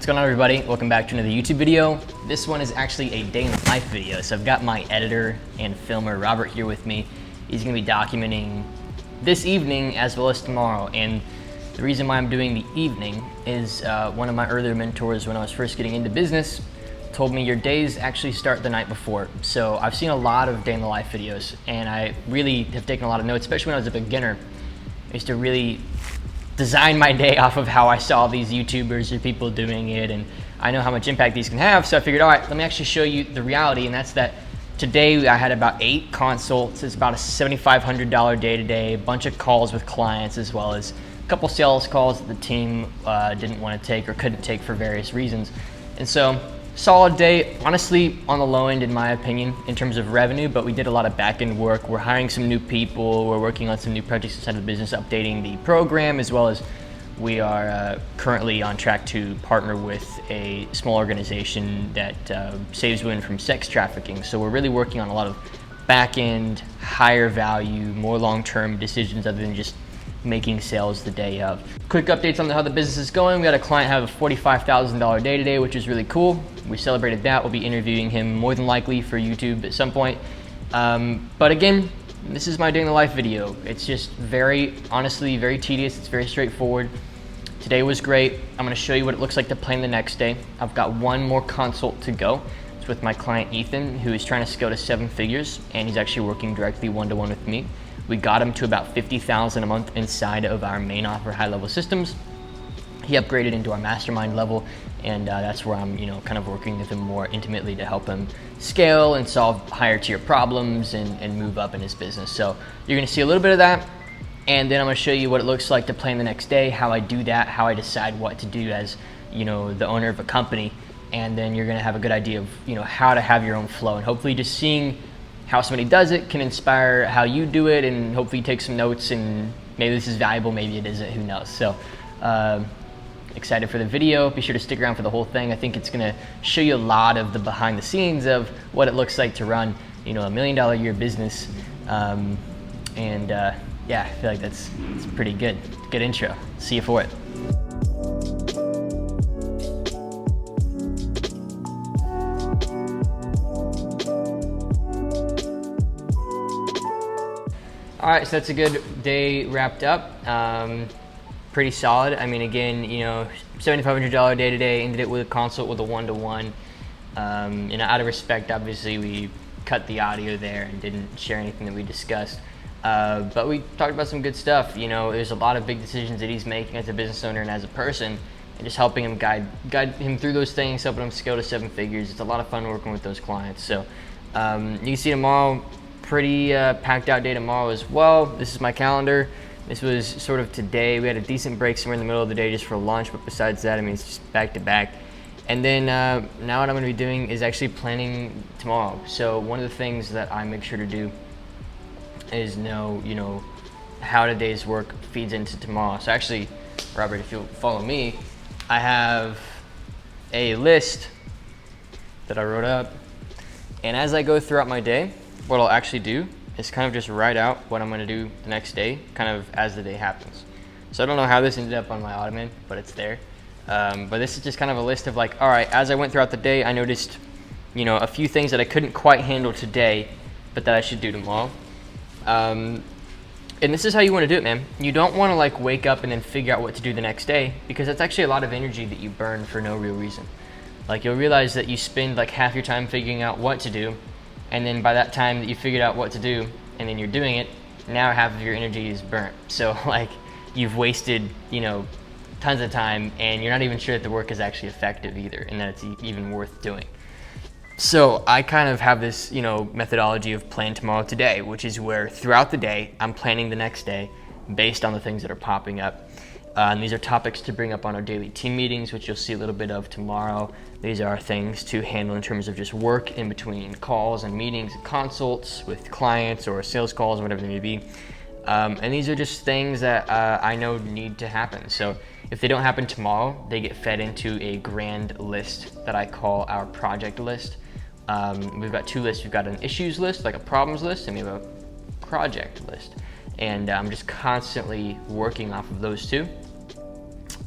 What's going on, everybody? Welcome back to another YouTube video. This one is actually a day in the life video. So I've got my editor and filmer, Robert, here with me. He's gonna be documenting this evening as well as tomorrow. And the reason why I'm doing the evening is one of my earlier mentors when I was first getting into business told me your days actually start the night before. So I've seen a lot of day in the life videos and I really have taken a lot of notes, especially when I was a beginner. I used to really design my day off of how I saw these YouTubers or people doing it, and I know how much impact these can have, so I figured, all right, let me actually show you the reality, and that's that today I had about 8 consults. It's about a $7,500 day today, a bunch of calls with clients, as well as a couple sales calls that the team didn't want to take or couldn't take for various reasons. And so, solid day, honestly on the low end in my opinion in terms of revenue, but we did a lot of back end work. We're hiring some new people, we're working on some new projects inside of the business, updating the program, as well as we are currently on track to partner with a small organization that saves women from sex trafficking. So we're really working on a lot of back end, higher value, more long-term decisions other than just making sales the day of. Quick updates on how the business is going. We got a client have a $45,000 day today, which is really cool. We celebrated that. We'll be interviewing him more than likely for YouTube at some point. But again, this is my day in the life video. It's just honestly, very tedious. It's very straightforward. Today was great. I'm gonna show you what it looks like to plan the next day. I've got one more consult to go. It's with my client, Ethan, who is trying to scale to 7 figures, and he's actually working directly one-to-one with me. We got him to about $50,000 a month inside of our main offer high-level systems. He upgraded into our mastermind level, and that's where I'm, kind of working with him more intimately to help him scale and solve higher tier problems and move up in his business. So you're gonna see a little bit of that, and then I'm gonna show you what it looks like to plan the next day, how I do that, how I decide what to do as, the owner of a company, and then you're gonna have a good idea of, how to have your own flow, and hopefully just seeing how somebody does it can inspire how you do it, and hopefully take some notes, and maybe this is valuable, maybe it isn't, who knows. So excited for the video. Be sure to stick around for the whole thing. I think it's gonna show you a lot of the behind the scenes of what it looks like to run a $1 million a year business. Yeah, I feel like it's pretty good intro. See you for it. All right, so that's a good day wrapped up. Pretty solid. I mean, again, $7,500 day today, ended it with a consult with a one-to-one. Out of respect, obviously, we cut the audio there and didn't share anything that we discussed. But we talked about some good stuff. There's a lot of big decisions that he's making as a business owner and as a person, and just helping him guide him through those things, helping him scale to 7 figures. It's a lot of fun working with those clients. So you can see tomorrow, pretty packed out day tomorrow as well. This is my calendar. This was sort of today. We had a decent break somewhere in the middle of the day just for lunch, but besides that, I mean, it's just back to back. And then now what I'm gonna be doing is actually planning tomorrow. So one of the things that I make sure to do is know, how today's work feeds into tomorrow. So actually, Robert, if you'll follow me, I have a list that I wrote up. And as I go throughout my day, what I'll actually do is kind of just write out what I'm gonna do the next day, kind of as the day happens. So I don't know how this ended up on my ottoman, but it's there. But this is just kind of a list of like, all right, as I went throughout the day, I noticed, a few things that I couldn't quite handle today, but that I should do tomorrow. And this is how you wanna do it, man. You don't wanna like wake up and then figure out what to do the next day, because that's actually a lot of energy that you burn for no real reason. Like, you'll realize that you spend like half your time figuring out what to do, and then by that time that you figured out what to do and then you're doing it, now half of your energy is burnt. So like, you've wasted, tons of time, and you're not even sure that the work is actually effective either, and that it's even worth doing. So I kind of have this, methodology of plan tomorrow today, which is where throughout the day, I'm planning the next day based on the things that are popping up. And these are topics to bring up on our daily team meetings, which you'll see a little bit of tomorrow. These are things to handle in terms of just work in between calls and meetings and consults with clients or sales calls, whatever they may be. And these are just things that I know need to happen. So if they don't happen tomorrow, they get fed into a grand list that I call our project list. We've got 2 lists. We've got an issues list, like a problems list, and we have a project list. And I'm just constantly working off of those 2.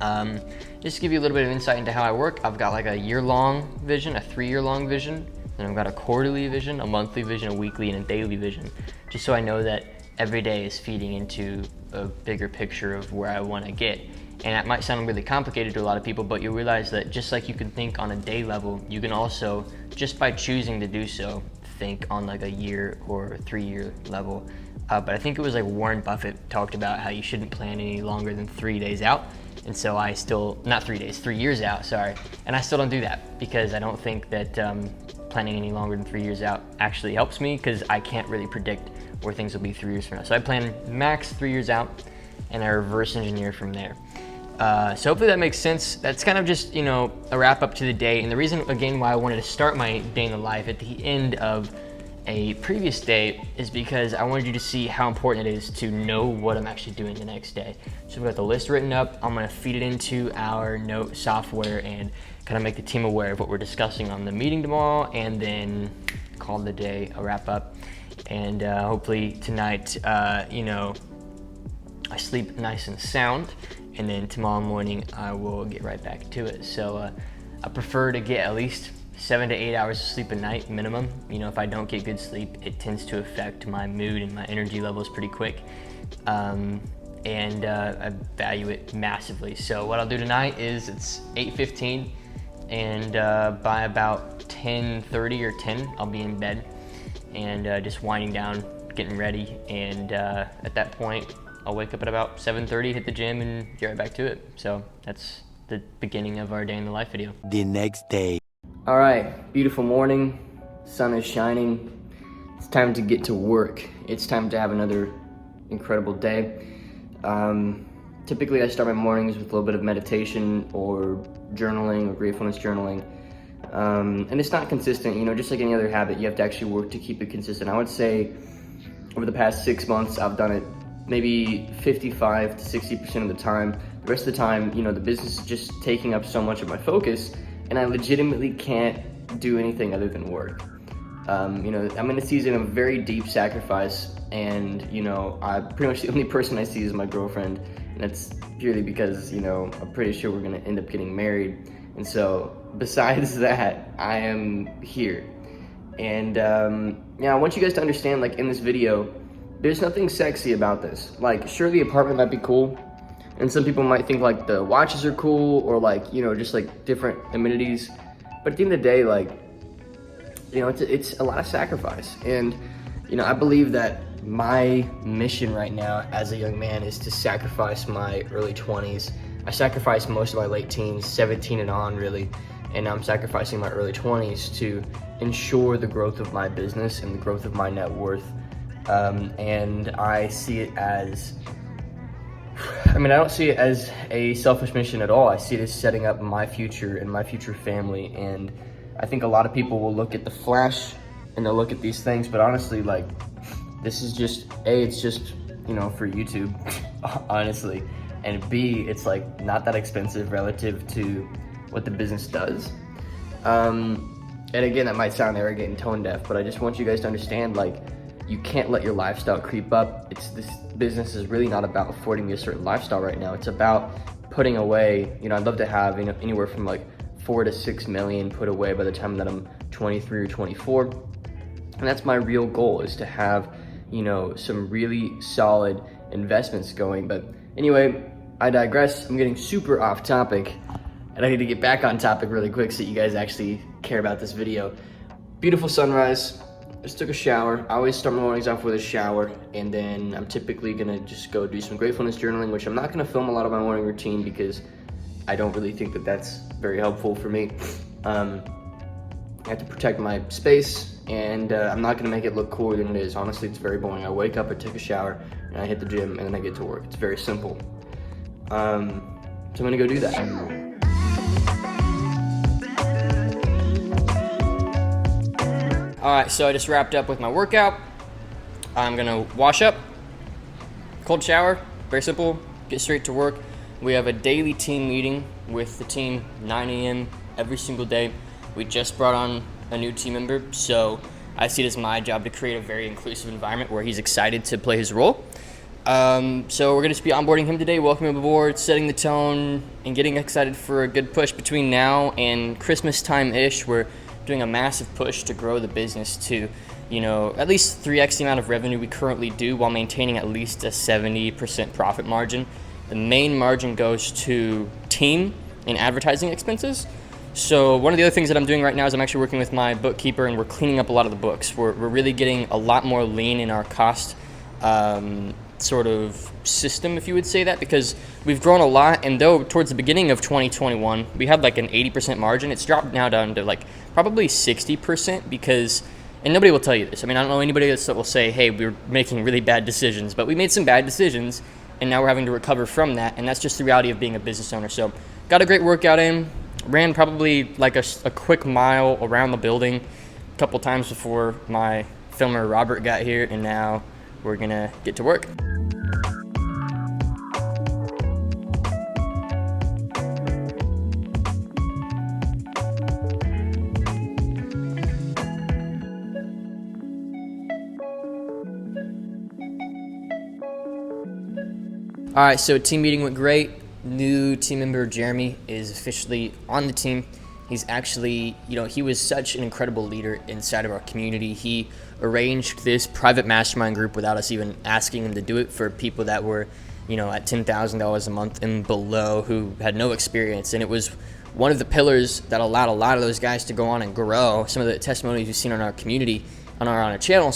And just to give you a little bit of insight into how I work, I've got like a year-long vision, a 3-year-long vision, then I've got a quarterly vision, a monthly vision, a weekly, and a daily vision, just so I know that every day is feeding into a bigger picture of where I want to get. And that might sound really complicated to a lot of people, but you'll realize that just like you can think on a day level, you can also, just by choosing to do so, think on like a year or 3-year level. But I think it was like Warren Buffett talked about how you shouldn't plan any longer than 3 days out. And so I still, not 3 days, 3 years out, sorry. And I still don't do that because I don't think that planning any longer than 3 years out actually helps me, because I can't really predict where things will be 3 years from now. So I plan max 3 years out and I reverse engineer from there. So hopefully that makes sense. That's kind of just, you know, a wrap up to the day. And the reason, again, why I wanted to start my day in the life at the end of a previous day is because I wanted you to see how important it is to know what I'm actually doing the next day. So we've got the list written up. I'm gonna feed it into our note software and kind of make the team aware of what we're discussing on the meeting tomorrow, and then call the day a wrap up. And hopefully tonight, you know, I sleep nice and sound, and then tomorrow morning I will get right back to it. So I prefer to get at least 7 to 8 hours of sleep a night minimum. You know, if I don't get good sleep, it tends to affect my mood and my energy levels pretty quick. And I value it massively. So what I'll do tonight is, it's 8:15, and by about 10:30 or 10, I'll be in bed and just winding down, getting ready. And at that point, I'll wake up at about 7:30, hit the gym, and get right back to it. So that's the beginning of our day in the life video. The next day. All right, beautiful morning, sun is shining. It's time to get to work. It's time to have another incredible day. Typically I start my mornings with a little bit of meditation or journaling or gratefulness journaling. And it's not consistent, you know, just like any other habit, you have to actually work to keep it consistent. I would say over the past 6 months, I've done it maybe 55 to 60% of the time. The rest of the time, you know, the business is just taking up so much of my focus, and I legitimately can't do anything other than work. You know, I'm in a season of very deep sacrifice, and, you know, pretty much the only person I see is my girlfriend, and that's purely because, you know, I'm pretty sure we're gonna end up getting married. And so, besides that, I am here. And, yeah, I want you guys to understand, like, in this video, there's nothing sexy about this. Like, sure, the apartment might be cool, and some people might think, like, the watches are cool, or, like, you know, just, like, different amenities. But at the end of the day, like, you know, it's a lot of sacrifice. And, you know, I believe that my mission right now as a young man is to sacrifice my early 20s. I sacrificed most of my late teens, 17 and on, really. And I'm sacrificing my early 20s to ensure the growth of my business and the growth of my net worth. And I see it as, I don't see it as a selfish mission at all. I see it as setting up my future and my future family. And I think a lot of people will look at the flash and they'll look at these things, but honestly, like, this is just, A, it's just, you know, for YouTube, honestly. And B, it's like not that expensive relative to what the business does. And again, that might sound arrogant and tone deaf, but I just want you guys to understand, like, you can't let your lifestyle creep up. This business is really not about affording me a certain lifestyle right now. It's about putting away, you know, I'd love to have, you know, anywhere from like 4 to 6 million put away by the time that I'm 23 or 24. And that's my real goal, is to have, you know, some really solid investments going. But anyway, I digress. I'm getting super off topic, and I need to get back on topic really quick so you guys actually care about this video. Beautiful sunrise. Just took a shower. I always start my mornings off with a shower, and then I'm typically gonna just go do some gratefulness journaling, which I'm not gonna film a lot of my morning routine because I don't really think that that's very helpful for me. I have to protect my space, and I'm not gonna make it look cooler than it is. Honestly, it's very boring. I wake up, I take a shower, and I hit the gym, and then I get to work. It's very simple. So I'm gonna go do that. All right, so I just wrapped up with my workout. I'm gonna wash up, cold shower, very simple, get straight to work. We have a daily team meeting with the team, 9 a.m. every single day. We just brought on a new team member, so I see it as my job to create a very inclusive environment where he's excited to play his role. So we're going to be onboarding him today, welcoming him aboard, setting the tone, and getting excited for a good push between now and Christmas time-ish. We're doing a massive push to grow the business to, at least 3x the amount of revenue we currently do while maintaining at least a 70% profit margin. The main margin goes to team and advertising expenses. So one of the other things that I'm doing right now is I'm actually working with my bookkeeper, and we're cleaning up a lot of the books. We're really getting a lot more lean in our cost sort of system, if you would say that, because we've grown a lot. And though towards the beginning of 2021 we had like an 80% margin, it's dropped now down to like probably 60% because, and nobody will tell you this, I don't know anybody that will say, hey, we're making really bad decisions, but we made some bad decisions and now we're having to recover from that. And that's just the reality of being a business owner. So got a great workout in, ran probably like a quick mile around the building a couple times before my filmer Robert got here, and now we're gonna get to work. All right, so team meeting went great. New team member Jeremy is officially on the team. He's actually, he was such an incredible leader inside of our community. He arranged this private mastermind group without us even asking him to do it for people that were, at $10,000 a month and below, who had no experience. And it was one of the pillars that allowed a lot of those guys to go on and grow. Some of the testimonies we've seen on our community, on our channel,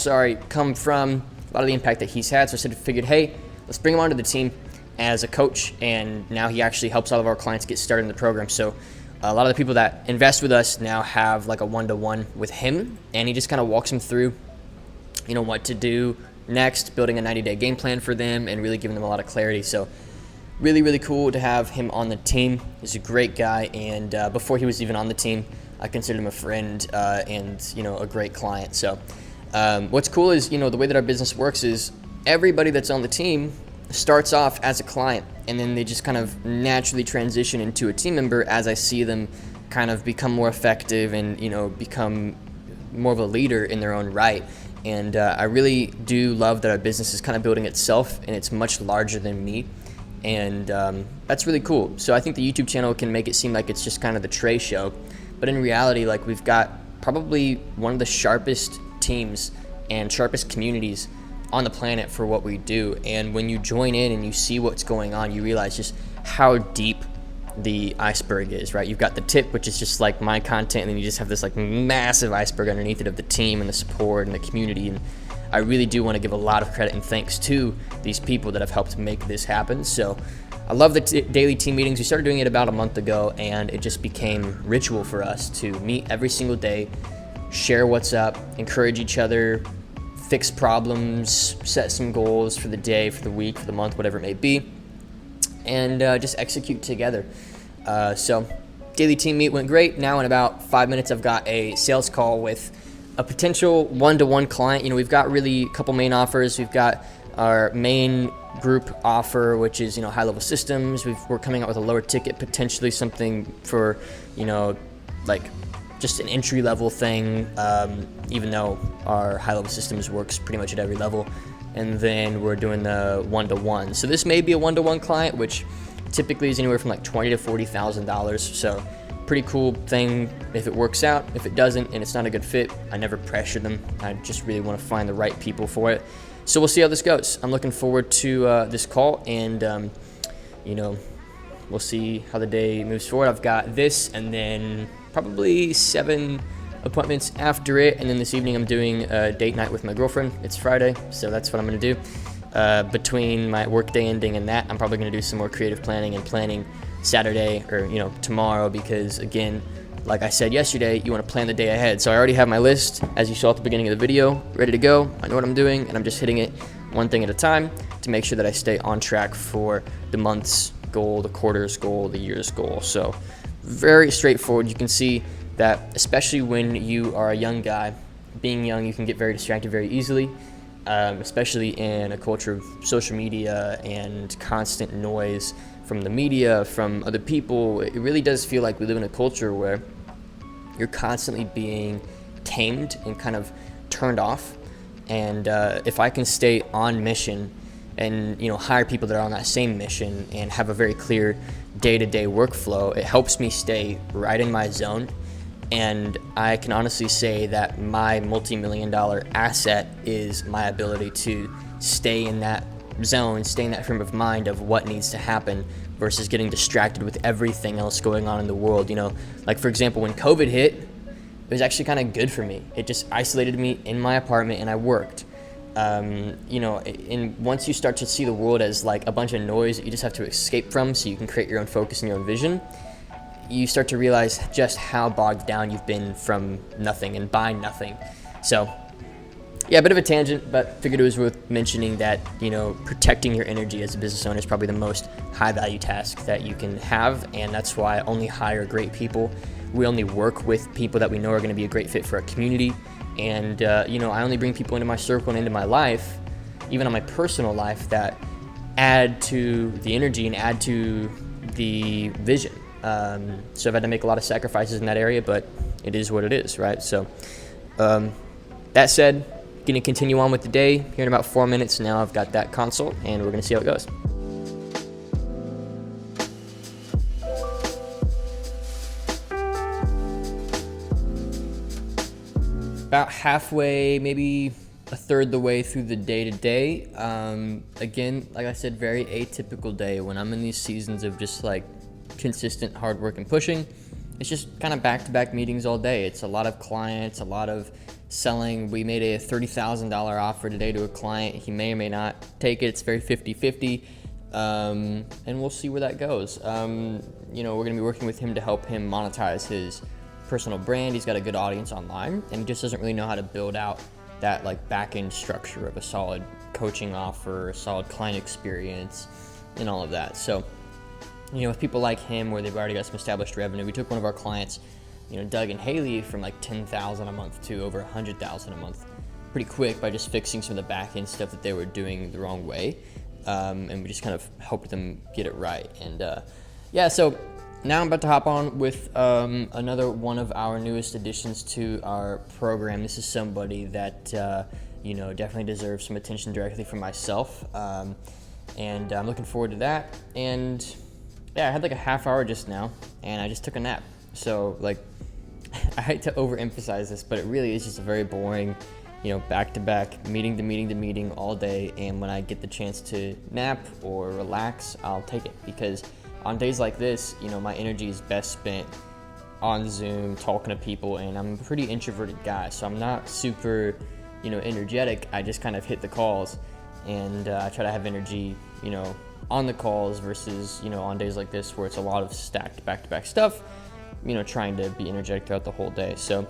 come from a lot of the impact that he's had. So I figured, hey, let's bring him onto the team as a coach, and now he actually helps all of our clients get started in the program. So a lot of the people that invest with us now have like a one-to-one with him, and he just kind of walks them through, what to do next, building a 90-day game plan for them and really giving them a lot of clarity. So really, really cool to have him on the team. He's a great guy, and before he was even on the team, I considered him a friend and, a great client. So what's cool is, the way that our business works is everybody that's on the team starts off as a client, and then they just kind of naturally transition into a team member as I see them kind of become more effective and, become more of a leader in their own right. And I really do love that our business is kind of building itself, and it's much larger than me. And that's really cool. So I think the YouTube channel can make it seem like it's just kind of the Trey show, but in reality, like, we've got probably one of the sharpest teams and sharpest communities on the planet for what we do. And when you join in and you see what's going on, you realize just how deep the iceberg is, right? You've got the tip, which is just like my content, and then you just have this like massive iceberg underneath it of the team and the support and the community. And I really do want to give a lot of credit and thanks to these people that have helped make this happen. So I love the daily team meetings. We started doing it about a month ago, and it just became ritual for us to meet every single day, share what's up, encourage each other, fix problems, set some goals for the day, for the week, for the month, whatever it may be, and just execute together. So daily team meet went great. Now in about 5 minutes, I've got a sales call with a potential one-to-one client. We've got really a couple main offers. We've got our main group offer, which is, high-level systems. We're coming out with a lower ticket, potentially something for, like just an entry-level thing, even though our high-level systems works pretty much at every level. And then we're doing the one-to-one. So this may be a one-to-one client, which typically is anywhere from like $20,000 to $40,000. So pretty cool thing if it works out. If it doesn't and it's not a good fit, I never pressure them. I just really want to find the right people for it. So we'll see how this goes. I'm looking forward to this call, and we'll see how the day moves forward. I've got this, and then probably 7 appointments after it, and then this evening I'm doing a date night with my girlfriend. It's Friday, so that's what I'm going to do. Between my workday ending and that, I'm probably going to do some more creative planning and planning Saturday or tomorrow, because again, like I said yesterday, you want to plan the day ahead. So I already have my list, as you saw at the beginning of the video, ready to go. I know what I'm doing, and I'm just hitting it one thing at a time to make sure that I stay on track for the month's goal, the quarter's goal, the year's goal. So very straightforward. You can see that especially when you are a young guy, being young, you can get very distracted very easily, especially in a culture of social media and constant noise from the media, from other people. It really does feel like we live in a culture where you're constantly being tamed and kind of turned off. And if I can stay on mission and hire people that are on that same mission and have a very clear day-to-day workflow, it helps me stay right in my zone. And I can honestly say that my multi-million-dollar asset is my ability to stay in that zone, stay in that frame of mind of what needs to happen versus getting distracted with everything else going on in the world. Like for example, when COVID hit, it was actually kind of good for me. It just isolated me in my apartment and I worked. And once you start to see the world as like a bunch of noise that you just have to escape from so you can create your own focus and your own vision, you start to realize just how bogged down you've been from nothing and by nothing. So yeah, a bit of a tangent, but figured it was worth mentioning that, protecting your energy as a business owner is probably the most high value task that you can have. And that's why I only hire great people. We only work with people that we know are going to be a great fit for our community. And, I only bring people into my circle and into my life, even on my personal life, that add to the energy and add to the vision. So I've had to make a lot of sacrifices in that area, but it is what it is, right? So that said, going to continue on with the day. Here in about 4 minutes now, I've got that consult, and we're going to see how it goes. About halfway, maybe a third the way through the day. Again, like I said, very atypical day. When I'm in these seasons of just like consistent hard work and pushing, it's just kind of back-to-back meetings all day. It's a lot of clients, a lot of selling. We made a $30,000 offer today to a client. He may or may not take it. It's very 50-50, and we'll see where that goes. We're going to be working with him to help him monetize his personal brand. He's got a good audience online, and he just doesn't really know how to build out that like back-end structure of a solid coaching offer, a solid client experience, and all of that. So, with people like him where they've already got some established revenue, we took one of our clients, Doug and Haley, from like $10,000 a month to over $100,000 a month pretty quick by just fixing some of the back-end stuff that they were doing the wrong way. And we just kind of helped them get it right. And so now I'm about to hop on with another one of our newest additions to our program. This is somebody that, definitely deserves some attention directly from myself. And I'm looking forward to that. And yeah, I had like a half hour just now, and I just took a nap. So like, I hate to overemphasize this, but it really is just a very boring, back-to-back, meeting to meeting all day. And when I get the chance to nap or relax, I'll take it, because on days like this, my energy is best spent on Zoom talking to people, and I'm a pretty introverted guy, so I'm not super, energetic. I just kind of hit the calls, and I try to have energy, on the calls versus, on days like this where it's a lot of stacked back-to-back stuff, trying to be energetic throughout the whole day. So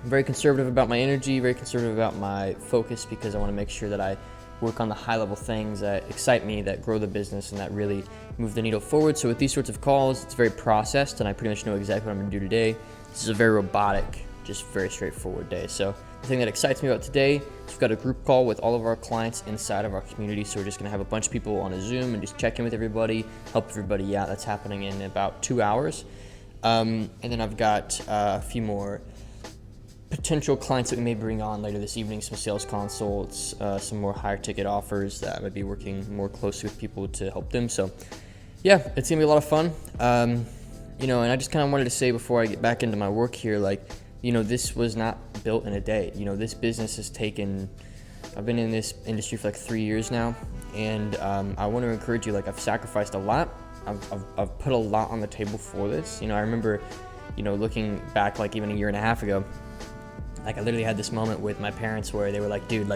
I'm very conservative about my energy, very conservative about my focus, because I want to make sure that I work on the high-level things that excite me, that grow the business, and that really move the needle forward. So with these sorts of calls, it's very processed, and I pretty much know exactly what I'm going to do today. This is a very robotic, just very straightforward day. So the thing that excites me about today is we've got a group call with all of our clients inside of our community. So we're just going to have a bunch of people on a Zoom and just check in with everybody, help everybody out. That's happening in about 2 hours. And then I've got a few more potential clients that we may bring on later this evening, some sales consults, some more higher ticket offers that I might be working more closely with people to help them. So yeah, it's gonna be a lot of fun. And I just kind of wanted to say before I get back into my work here, this was not built in a day. This business has taken, I've been in this industry for like 3 years now, and I want to encourage you, I've sacrificed a lot. I've put a lot on the table for this. I remember, looking back even a year and a half ago, I literally had this moment with my parents where they were like, dude,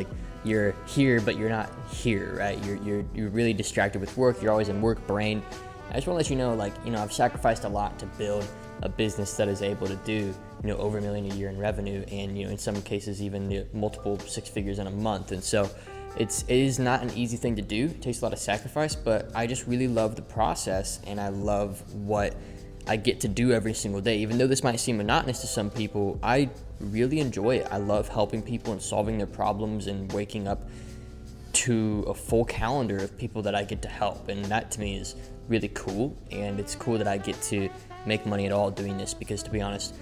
you're here, but you're not here, right? You're really distracted with work. You're always in work brain. I just want to let you know, I've sacrificed a lot to build a business that is able to do, over $1 million a year in revenue, and, in some cases even multiple six figures in a month. And so it is not an easy thing to do. It takes a lot of sacrifice, but I just really love the process, and I love what I get to do every single day. Even though this might seem monotonous to some people, I really enjoy it. I love helping people and solving their problems and waking up to a full calendar of people that I get to help. And that to me is really cool. And it's cool that I get to make money at all doing this, because to be honest,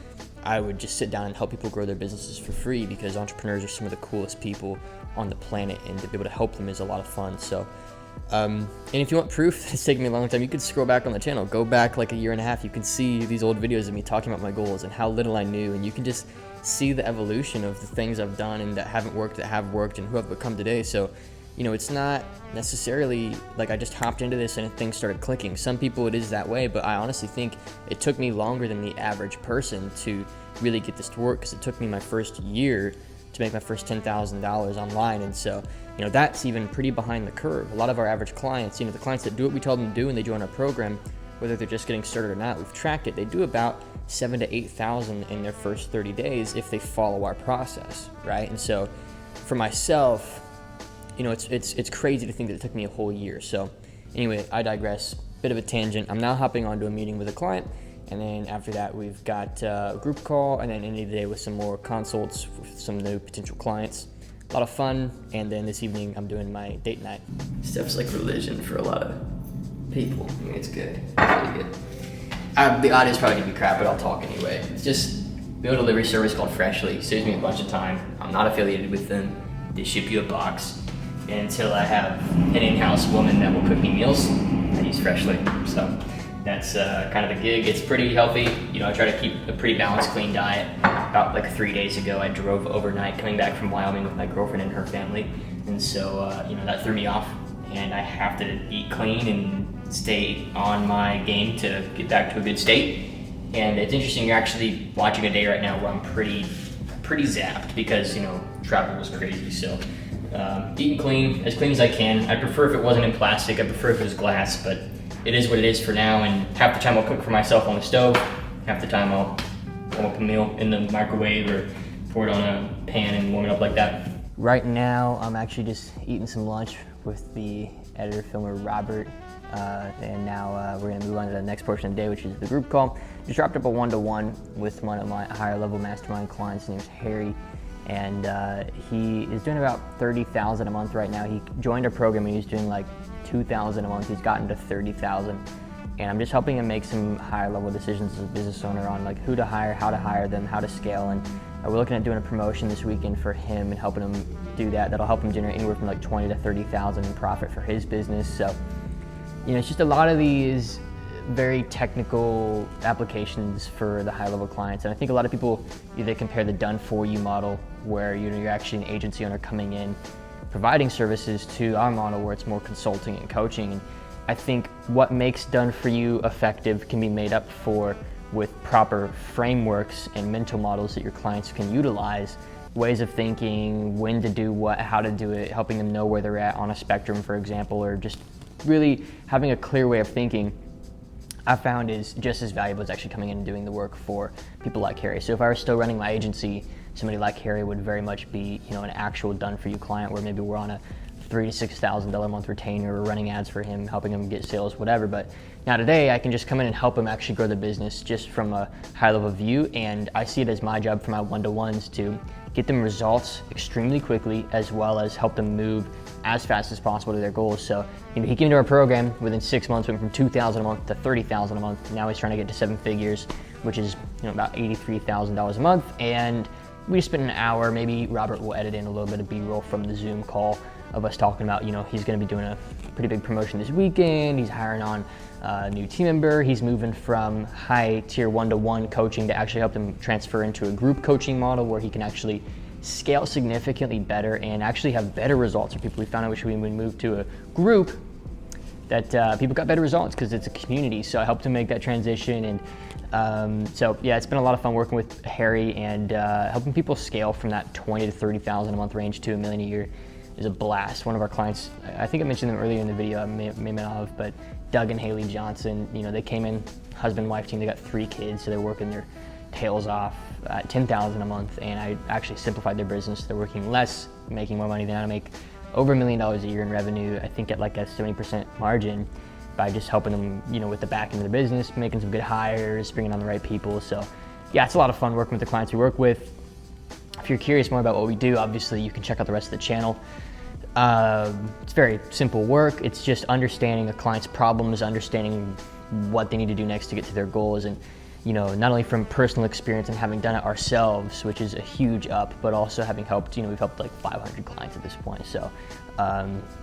I would just sit down and help people grow their businesses for free, because entrepreneurs are some of the coolest people on the planet, and to be able to help them is a lot of fun. So, and if you want proof, it's taken me a long time, you could scroll back on the channel, go back like a year and a half, you can see these old videos of me talking about my goals and how little I knew, and you can just see the evolution of the things I've done and that haven't worked, that have worked, and who I've become today. So, you know, it's not necessarily like I just hopped into this and things started clicking. Some people it is that way, but I honestly think it took me longer than the average person to really get this to work, because it took me my first year to make my first $10,000 online. And so, you know, that's even pretty behind the curve. A lot of our average clients, you know, the clients that do what we tell them to do and they join our program, whether they're just getting started or not, we've tracked it, they do about 7,000 to 8,000 in their first 30 days if they follow our process, right? And so for myself, you know, it's crazy to think that it took me a whole year. So anyway, I digress, bit of a tangent. I'm now hopping onto a meeting with a client, and then after that we've got a group call, and then end of the day with some more consults with some new potential clients. A lot of fun, and then this evening I'm doing my date night. Stuff's like religion for a lot of people. I mean, it's good, it's really good. The audio's probably gonna be crap, but I'll talk anyway. It's just meal delivery service called Freshly. Saves me a bunch of time. I'm not affiliated with them. They ship you a box. And until I have an in-house woman that will cook me meals, I use Freshly. So that's kind of the gig. It's pretty healthy. You know, I try to keep a pretty balanced, clean diet. About like 3 days ago, I drove overnight coming back from Wyoming with my girlfriend and her family. And so, you know, that threw me off. And I have to eat clean and stay on my game to get back to a good state. And it's interesting, you're actually watching a day right now where I'm pretty zapped because, you know, travel was crazy. So eating clean as I can. I prefer if it wasn't in plastic, I prefer if it was glass, but it is what it is for now. And half the time I'll cook for myself on the stove, half the time I'll warm up a meal in the microwave or pour it on a pan and warm it up like that. Right now, I'm actually just eating some lunch with the editor filmer Robert, and now we're gonna move on to the next portion of the day, which is the group call. Just wrapped up a one-to-one with one of my higher level mastermind clients. His name's Harry, and he is doing about 30,000 a month right now. He joined our program and he's doing like 2,000 a month. He's gotten to 30,000, and I'm just helping him make some higher level decisions as a business owner on like who to hire, how to hire them, how to scale. And we're looking at doing a promotion this weekend for him and helping him do that. That'll help him generate anywhere from like 20 to 30,000 in profit for his business. So, you know, it's just a lot of these very technical applications for the high level clients. And I think a lot of people either compare the done for you model, where, you know, you're actually an agency owner coming in providing services, to our model where it's more consulting and coaching. And I think what makes done for you effective can be made up for with proper frameworks and mental models that your clients can utilize, ways of thinking, when to do what, how to do it, helping them know where they're at on a spectrum, for example, or just really having a clear way of thinking, I found is just as valuable as actually coming in and doing the work for people like Harry. So if I were still running my agency, somebody like Harry would very much be, you know, an actual done for you client, where maybe we're on a $3,000 to $6,000 a month retainer, or running ads for him, helping him get sales, whatever. But now today I can just come in and help him actually grow the business just from a high level view. And I see it as my job for my one-to-ones to get them results extremely quickly, as well as help them move as fast as possible to their goals. So, you know, he came into our program within 6 months, went from 2,000 a month to 30,000 a month. Now he's trying to get to 7 figures, which is, you know, about $83,000 a month. And we spent an hour, maybe Robert will edit in a little bit of B-roll from the Zoom call of us talking about, you know, he's going to be doing a pretty big promotion this weekend. He's hiring on a new team member. He's moving from high tier one-to-one coaching to actually help them transfer into a group coaching model where he can actually scale significantly better and actually have better results for people. We found out we would move to a group that people got better results because it's a community. So I helped him make that transition. And so yeah, it's been a lot of fun working with Harry and helping people scale from that 20 to 30,000 a month range to $1 million a year is a blast. One of our clients, I think I mentioned them earlier in the video, I may not have, but Doug and Haley Johnson, you know, they came in, husband and wife team, they got 3 kids, so they're working their tails off at $10,000 a month, and I actually simplified their business. They're working less, making more money than I make, over $1 million a year in revenue, I think at like a 70% margin, by just helping them, you know, with the back end of the business, making some good hires, bringing on the right people. So yeah, it's a lot of fun working with the clients we work with. If you're curious more about what we do, obviously you can check out the rest of the channel. It's very simple work. It's just understanding a client's problems, understanding what they need to do next to get to their goals. And you know, not only from personal experience and having done it ourselves, which is a huge up, but also having helped, you know, we've helped like 500 clients at this point. So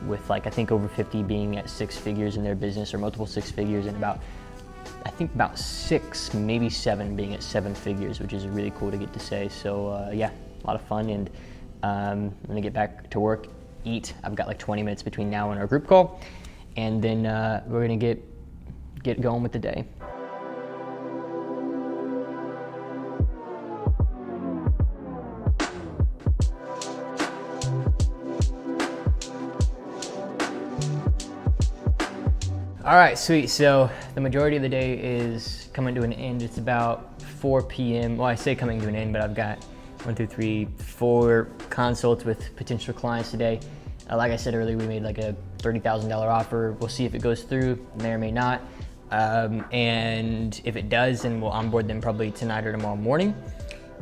with like, I think over 50 being at 6 figures in their business, or multiple 6 figures, and about, I think about 6, maybe 7 being at 7 figures, which is really cool to get to say. So yeah, a lot of fun, and I'm gonna get back to work, eat. I've got like 20 minutes between now and our group call, and then we're gonna get going with the day. All right, sweet. So the majority of the day is coming to an end. It's about 4 p.m. Well, I say coming to an end, but I've got 1, 2, 3, 4 consults with potential clients today. Like I said earlier, we made like a $30,000 offer. We'll see if it goes through, may or may not. And if it does, then we'll onboard them probably tonight or tomorrow morning.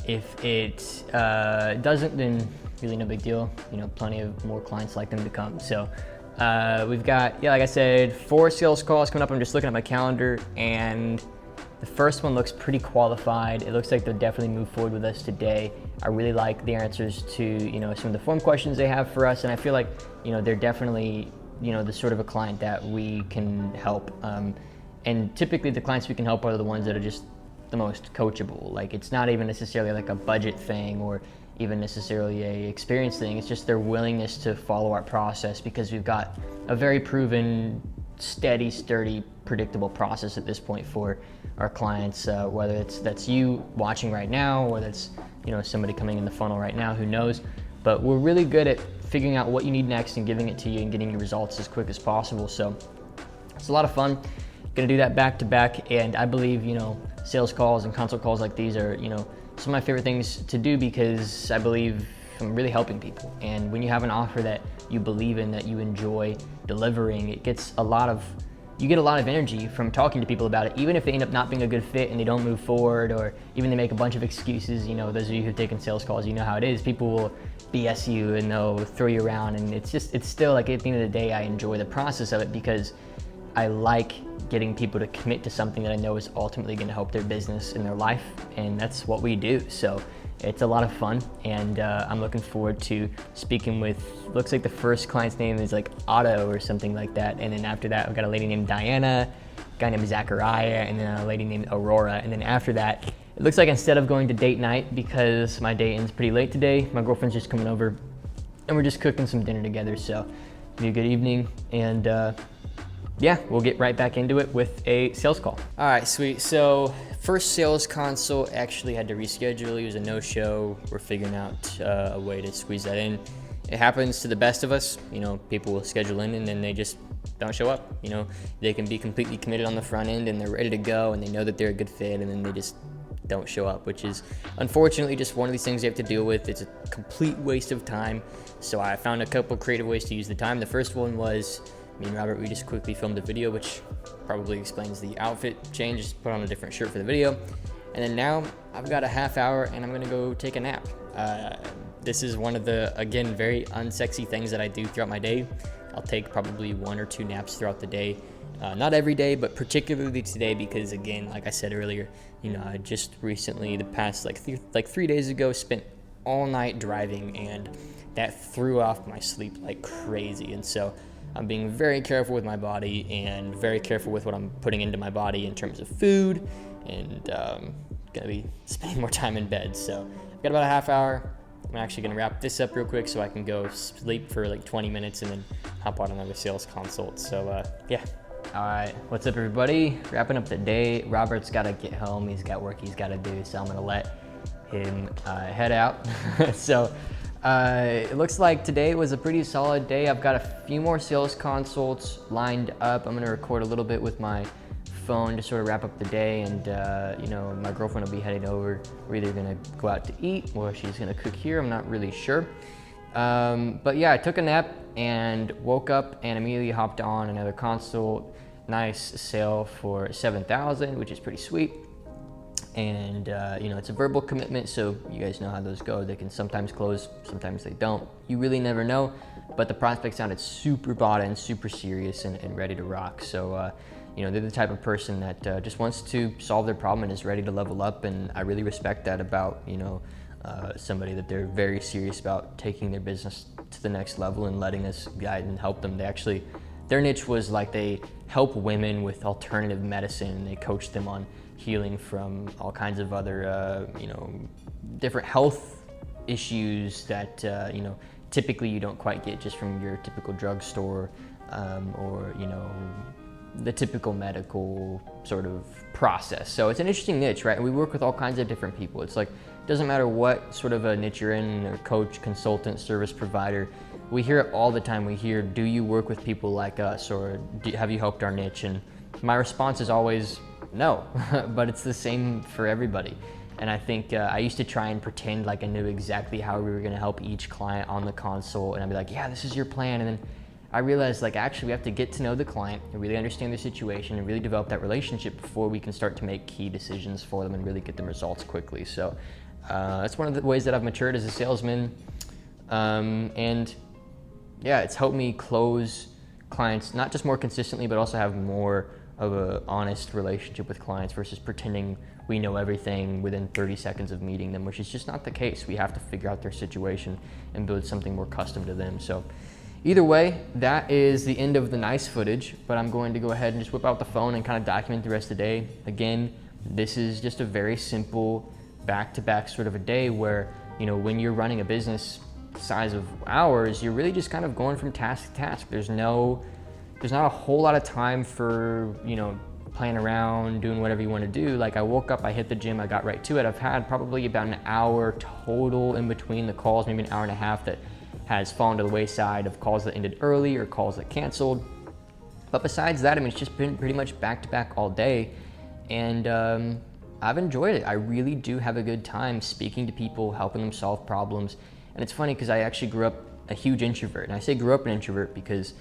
If it doesn't, then really no big deal. You know, plenty of more clients like them to come. So we've got, yeah, like I said, 4 sales calls coming up. I'm just looking at my calendar, and the first one looks pretty qualified. It looks like they'll definitely move forward with us today. I really like the answers to, you know, some of the form questions they have for us, and I feel like, you know, they're definitely, you know, the sort of a client that we can help. And typically the clients we can help are the ones that are just the most coachable. Like, it's not even necessarily like a budget thing or even necessarily a experience thing. It's just their willingness to follow our process, because we've got a very proven, steady, sturdy, predictable process at this point for our clients, whether that's you watching right now, or that's, you know, somebody coming in the funnel right now, who knows. But we're really good at figuring out what you need next and giving it to you and getting your results as quick as possible. So it's a lot of fun. Gonna do that back to back, and I believe, you know, sales calls and consult calls like these are, you know, some of my favorite things to do, because I believe I'm really helping people. And when you have an offer that you believe in, that you enjoy delivering, it gets you get a lot of energy from talking to people about it, even if they end up not being a good fit and they don't move forward, or even they make a bunch of excuses. You know, those of you who've taken sales calls, you know how it is. People will BS you and they'll throw you around, and it's still like, at the end of the day, I enjoy the process of it, because I like getting people to commit to something that I know is ultimately going to help their business and their life, and that's what we do. So it's a lot of fun, and I'm looking forward to speaking with, looks like the first client's name is like Otto or something like that, and then after that, I've got a lady named Diana, a guy named Zachariah, and then a lady named Aurora. And then after that, it looks like instead of going to date night, because my day ends pretty late today, my girlfriend's just coming over, and we're just cooking some dinner together. So it'll be a good evening, and yeah, we'll get right back into it with a sales call. All right, sweet. So first sales consult actually had to reschedule. It was a no-show. We're figuring out a way to squeeze that in. It happens to the best of us. You know, people will schedule in and then they just don't show up. You know, they can be completely committed on the front end and they're ready to go and they know that they're a good fit, and then they just don't show up, which is unfortunately just one of these things you have to deal with. It's a complete waste of time. So I found a couple creative ways to use the time. The first one was, me and Robert, we just quickly filmed a video, which probably explains the outfit change, just put on a different shirt for the video. And then now I've got a half hour and I'm gonna go take a nap. This is one of the, again, very unsexy things that I do throughout my day. I'll take probably 1 or 2 naps throughout the day. Not every day, but particularly today, because again, like I said earlier, you know, I just recently, the past like 3 days ago, spent all night driving, and that threw off my sleep like crazy. And so I'm being very careful with my body and very careful with what I'm putting into my body in terms of food, and gonna be spending more time in bed. So I've got about a half hour. I'm actually gonna wrap this up real quick so I can go sleep for like 20 minutes and then hop on another sales consult. So yeah. All right, what's up everybody? Wrapping up the day. Robert's gotta get home. He's got work he's gotta do, so I'm gonna let him head out. So it looks like today was a pretty solid day. I've got a few more sales consults lined up. I'm gonna record a little bit with my phone to sort of wrap up the day, and you know, my girlfriend will be heading over. We're either gonna go out to eat or she's gonna cook here. I'm not really sure. But yeah, I took a nap and woke up and immediately hopped on another consult. Nice sale for 7,000, which is pretty sweet. And you know, it's a verbal commitment, so you guys know how those go. They can sometimes close, sometimes they don't. You really never know, but the prospect sounded super bought in, super serious, and ready to rock. So you know, they're the type of person that just wants to solve their problem and is ready to level up. And I really respect that about, you know, somebody, that they're very serious about taking their business to the next level and letting us guide and help them. They actually, their niche was like they help women with alternative medicine, and they coach them on healing from all kinds of other, you know, different health issues that, you know, typically you don't quite get just from your typical drugstore, or, you know, the typical medical sort of process. So it's an interesting niche, right? And we work with all kinds of different people. It's like, it doesn't matter what sort of a niche you're in, or coach, consultant, service provider. We hear it all the time. We hear, do you work with people like us, or have you helped our niche? And my response is always no, but it's the same for everybody. And I think I used to try and pretend like I knew exactly how we were gonna help each client on the consult, and I'd be like, yeah, this is your plan. And then I realized, like, actually we have to get to know the client and really understand their situation and really develop that relationship before we can start to make key decisions for them and really get them results quickly. So that's one of the ways that I've matured as a salesman. And yeah, it's helped me close clients, not just more consistently, but also have more of an honest relationship with clients versus pretending we know everything within 30 seconds of meeting them, which is just not the case. We have to figure out their situation and build something more custom to them. So either way, that is the end of the nice footage, but I'm going to go ahead and just whip out the phone and kind of document the rest of the day. Again, this is just a very simple back-to-back sort of a day where, you know, when you're running a business the size of ours, you're really just kind of going from task to task. There's not a whole lot of time for, you know, playing around, doing whatever you want to do. Like, I woke up, I hit the gym, I got right to it. I've had probably about an hour total in between the calls, maybe an hour and a half that has fallen to the wayside of calls that ended early or calls that canceled. But besides that, I mean, it's just been pretty much back to back all day. And I've enjoyed it. I really do have a good time speaking to people, helping them solve problems. And it's funny because I actually grew up a huge introvert. And I say grew up an introvert because,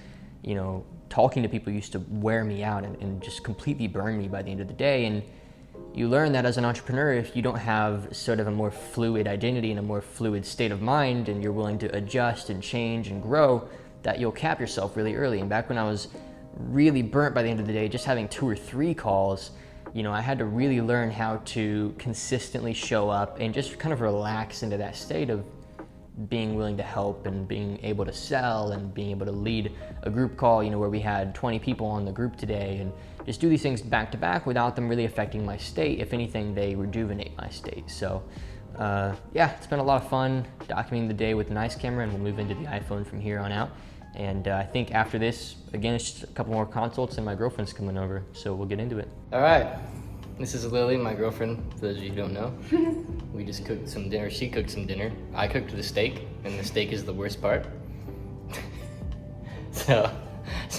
you know, talking to people used to wear me out and just completely burn me by the end of the day. And you learn that as an entrepreneur, if you don't have sort of a more fluid identity and a more fluid state of mind, and you're willing to adjust and change and grow, that you'll cap yourself really early. And back when I was really burnt by the end of the day, just having 2 or 3 calls, you know, I had to really learn how to consistently show up and just kind of relax into that state of being willing to help and being able to sell and being able to lead a group call, you know, where we had 20 people on the group today, and just do these things back to back without them really affecting my state. If anything, they rejuvenate my state. So yeah, it's been a lot of fun documenting the day with the nice camera, and we'll move into the iPhone from here on out. And I think after this, again, it's just a couple more consults and my girlfriend's coming over, so we'll get into it. All right, this is Lily, my girlfriend, for those of you who don't know. We just cooked some dinner. She cooked some dinner. I cooked the steak, and the steak is the worst part. So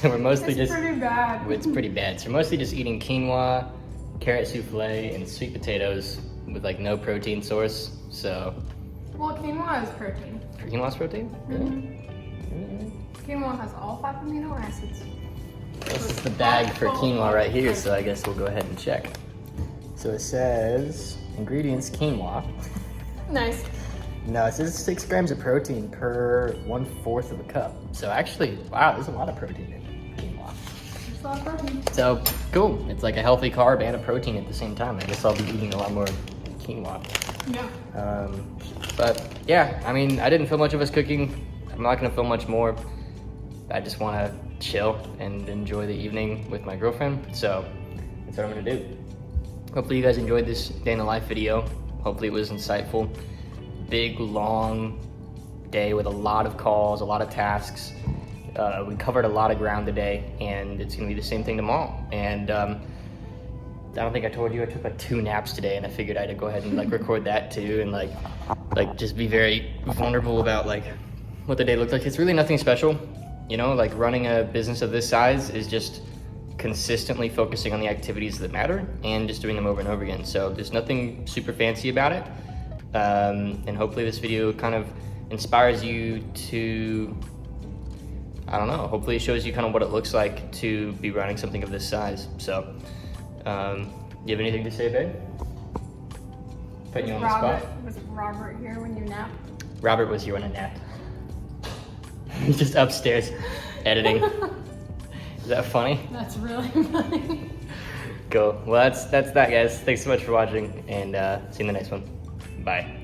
we're mostly It's pretty bad. It's pretty bad. So we're mostly just eating quinoa, carrot souffle, and sweet potatoes with like no protein source. So. Well, quinoa is protein. Quinoa's protein? Quinoa has all 5 amino acids. This is the bag for quinoa right here, so I guess we'll go ahead and check. So it says ingredients: quinoa. Nice. No, it says 6 grams of protein per 1/4 of a cup. So actually, wow, there's a lot of protein in quinoa. There's a lot of protein. So cool. It's like a healthy carb and a protein at the same time. I guess I'll be eating a lot more quinoa. Yeah. But yeah, I mean, I didn't film much of us cooking. I'm not gonna film much more. I just want to chill and enjoy the evening with my girlfriend. So that's what I'm gonna do. Hopefully you guys enjoyed this day in the life video. Hopefully it was insightful. Big, long day with a lot of calls, a lot of tasks. We covered a lot of ground today, and it's gonna be the same thing tomorrow. And I don't think I told you, I took like 2 naps today, and I figured I'd go ahead and like record that too, and like just be very vulnerable about like what the day looked like. It's really nothing special, you know, like running a business of this size is just consistently focusing on the activities that matter and just doing them over and over again. So there's nothing super fancy about it. And hopefully this video kind of inspires you to, I don't know, hopefully it shows you kind of what it looks like to be running something of this size. So, you have anything to say, babe? Putting you on the spot? Was Robert here when you napped? Robert was here when I napped. He's just upstairs editing. He's that funny? That's really funny. Cool. Well, that's that, guys. Thanks so much for watching, and see you in the next one. Bye.